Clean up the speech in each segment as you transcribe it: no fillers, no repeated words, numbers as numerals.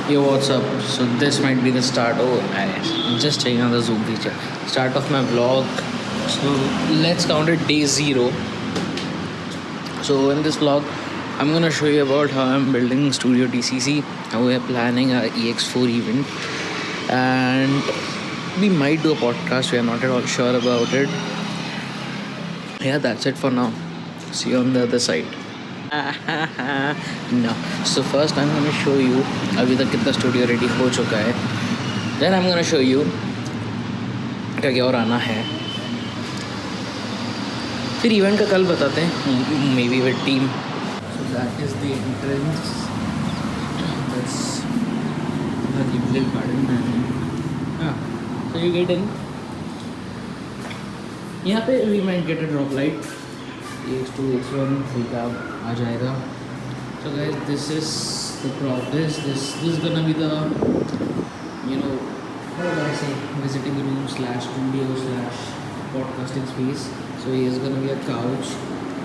Yo, what's up? So this might be the start. Oh, I'm just checking on the Zoom feature. Start of my vlog. So let's count it day zero. So in this vlog, I'm gonna show you about how I'm building Studio TCC, how we're planning our EX4 event, and we might do a podcast. We are not at all sure about it. Yeah, that's it for now. See you on the other side. No. So first I'm gonna show you अभी तक कितना studio ready हो चुका है. Then I'm gonna show you क्या क्या और आना है. फिर इवेंट का कल बताते हैं. Maybe with team. So that is the entrance. That's the Gimblet garden. So you get in. यहाँ पे we might get a drop light. X2, X1 full cab आ जाएगा. So guys, this is the this is gonna be the, you know, how would I say, visiting room slash studio slash podcasting space. So here's gonna be a couch.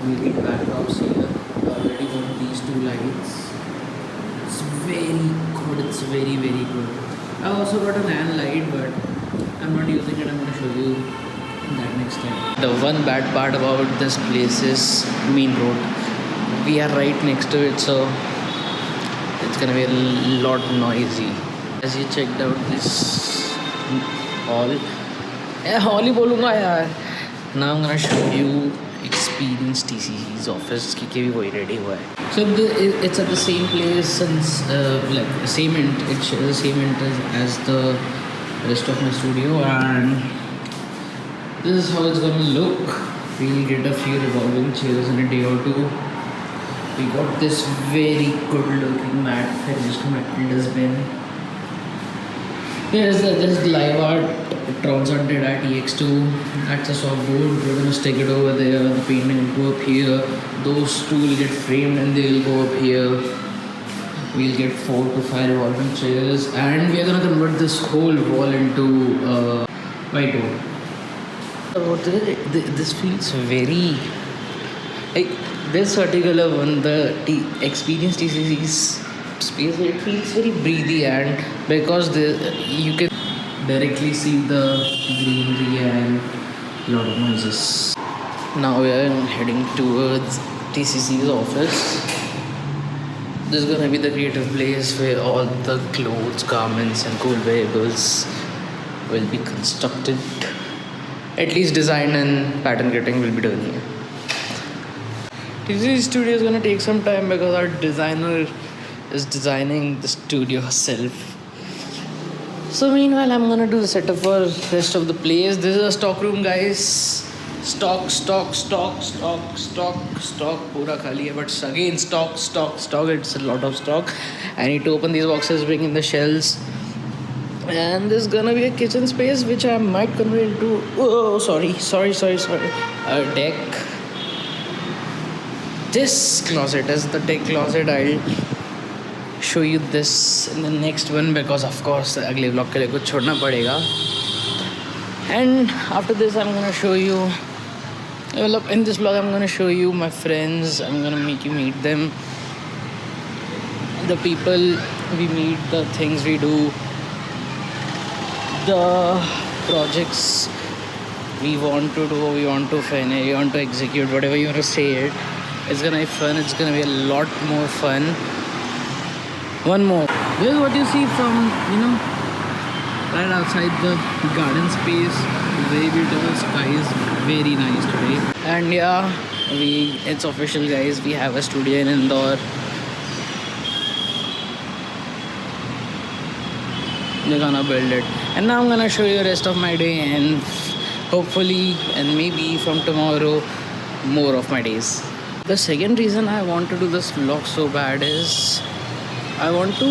We'll get backdrops here. Already got these two lights. It's very good. It's very good. I also got an AN light, but I'm not using it. I'm gonna show you that next time. The one bad part about this place is main road. We are right next to it, so it's gonna be a lot noisy. As you checked out this hall, hall ही बोलूँगा यार. Now I'm gonna show you Experience TCC's office कि भी वही ready हुआ है. So it's at the same place since like same it shares the same entrance as the rest of my studio, and this is how it's gonna look. We'll get a few revolving chairs in a day or two. We got this very good looking matte finished metal dustbin. There's this live art Tronson did at EX2. That's a softboard. We're gonna stick it over there. The painting will go up here. Those two will get framed and they will go up here. We'll get 4 to 5 revolving chairs, and we are gonna convert this whole wall into whiteboard. This feels very like this particular one, the Experience TCC's space. It feels very breathy, and because you can directly see the greenery and a lot of noises. Now we are heading towards TCC's office. This is gonna be the creative place where all the clothes, garments, and cool variables will be constructed. At least design and pattern getting will be done here. TCC studio is gonna take some time because our designer is designing the studio herself. So meanwhile, I'm gonna do the setup for rest of the place. This is a stock room, guys. Stock. Pura khali hai, but again stock. It's a lot of stock. I need to open these boxes, bring in the shelves. And there's gonna be a kitchen space which I might convert into sorry a deck. This closet is the deck closet. I'll show you this in the next one because of course अगले vlog के लिए कुछ छोड़ना पड़ेगा. And after this I'm gonna show you, in this vlog I'm gonna show you my friends. I'm gonna make you meet them, the people we meet, the things we do, the projects we want to do, we want to finish, we want to execute, whatever you want to say it. It's gonna be fun. It's gonna be a lot more fun. One more. This is what you see from, right outside the garden space. Very beautiful. Sky is very nice today. And yeah, it's official, guys. We have a studio in Indore. We're gonna build it, and now I'm gonna show you the rest of my day, and hopefully and maybe from tomorrow more of my days. The second reason I want to do this vlog so bad is I want to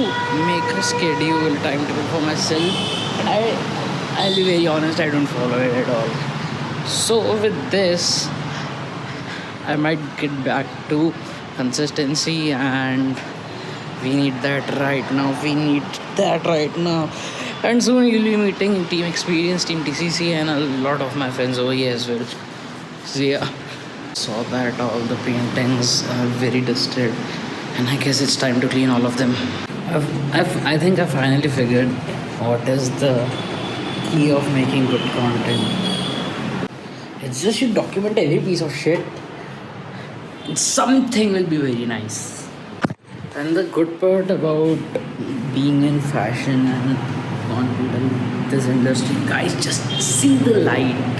make a schedule, timetable for myself, and I'll be very honest, I don't follow it at all. So with this I might get back to consistency, and we need that right now. And soon you'll be meeting Team Experience, Team TCC, and a lot of my friends over here as well. So yeah, saw that all the paintings are very dusted, and I guess it's time to clean all of them. I think I finally figured what is the key of making good content. It's just you document every piece of shit. Something will be very nice. And the good part about being in fashion and content in this industry, guys, just see the light,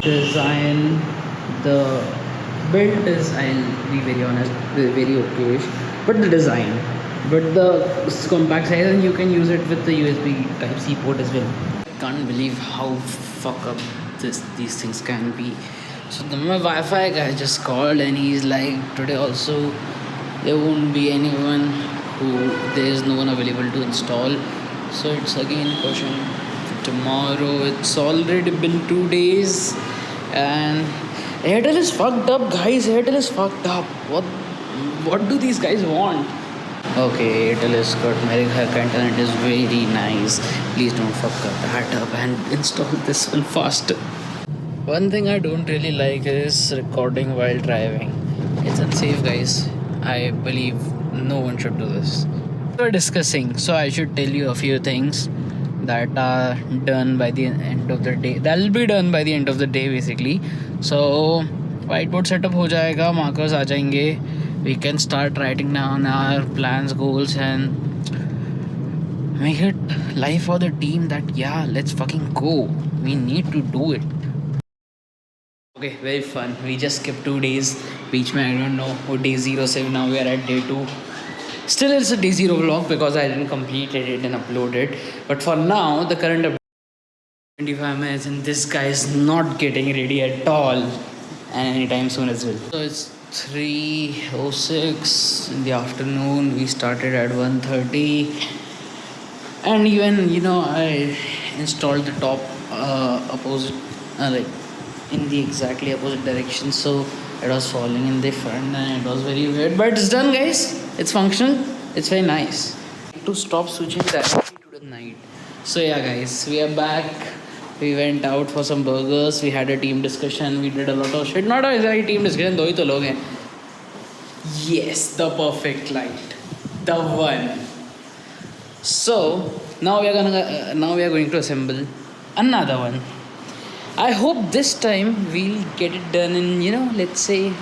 design, the build is, I'll be very honest, very okay, but the design, but the compact size, and you can use it with the USB Type C port as well. Can't believe how fuck up these things can be. So my Wi-Fi guy just called and he's like, today also there won't be anyone there is no one available to install. So it's again pushing tomorrow. It's already been 2 days and Airtel is fucked up, guys. Airtel is fucked up. What do these guys want? Okay, Airtel is good. America internet is very nice. Please don't fuck that up and install this one faster. One thing I don't really like is recording while driving. It's unsafe, guys. I believe no one should do this. We're discussing, so I should tell you a few things that are done by the end of the day. That'll be done by the end of the day, basically. So whiteboard setup हो जाएगा, markers आ जाएंगे. We can start writing down our plans, goals, and make it life for the team that yeah, let's fucking go. We need to do it. Okay, very fun. We just skipped 2 days. Beach mein, I don't know. Day 0 se now we are at day 2. Still, it's a day 0 vlog because I didn't complete it and upload it. But for now, the current update 25 minutes and this guy is not getting ready at all. And anytime soon as well. So it's 3:06 in the afternoon. We started at 1:30. And even, I installed the top opposite, like in the exactly opposite direction, so it was falling in the front and it was very weird, but it's done, guys. It's functional. It's very nice. To stop switching directly to the night. So yeah, guys, we are back. We went out for some burgers. We had a team discussion. We did a lot of shit. Not a team discussion. दो ही तो लोग हैं. Yes, the perfect light, the one. So now we are going to assemble another one. I hope this time we'll get it done in, let's say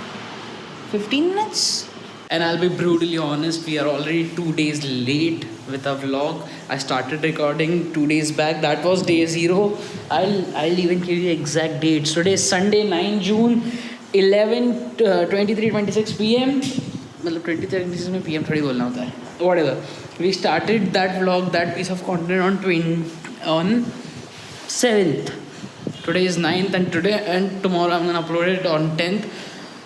15 minutes. And I'll be brutally honest, we are already 2 days late with our vlog. I started recording 2 days back. That was day 0. I'll even give you exact dates. Today is Sunday, 9 June, 23:26 p.m. मतलब 23:26 में PM थोड़ी बोलना होता है. Whatever. We started that vlog, that piece of content on 7th. Today is 9th and tomorrow I'm gonna upload it on 10th.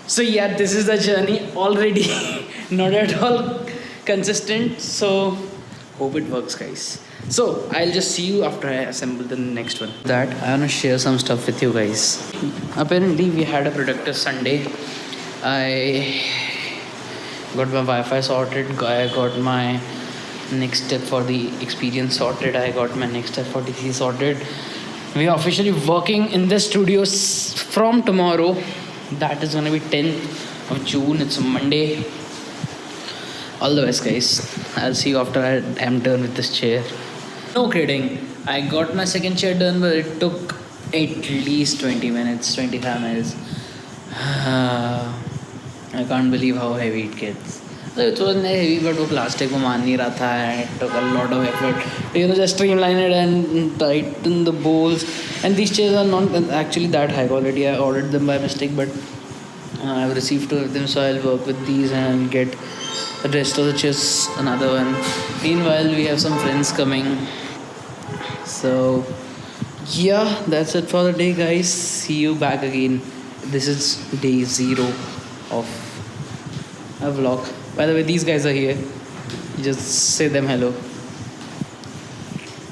So yeah, this is the journey already. Not at all consistent. So hope it works, guys. So I'll just see you after I assemble the next one. I wanna share some stuff with you guys. Apparently we had a productive Sunday. I got my Wi-Fi sorted. I got my next step for the experience sorted. I got my next step for DC sorted. We are officially working in the studios from tomorrow. That is going to be 10th of June. It's a Monday. All the best, guys. I'll see you after I am done with this chair. No kidding. I got my second chair done, but it took at least 20 minutes, 25 minutes. I can't believe how heavy it gets. So it wasn't heavy, but वो plastic को मान नहीं रहा था. It took a lot of effort to just streamline it and tighten the bolts. And these chairs are not actually that high quality. I ordered them by mistake, but I've received 2 of them, so I'll work with these and get the rest of the chairs another one. Meanwhile, we have some friends coming. So yeah, that's it for the day, guys. See you back again. This is day 0 of a vlog. By the way, these guys are here. Just say them hello.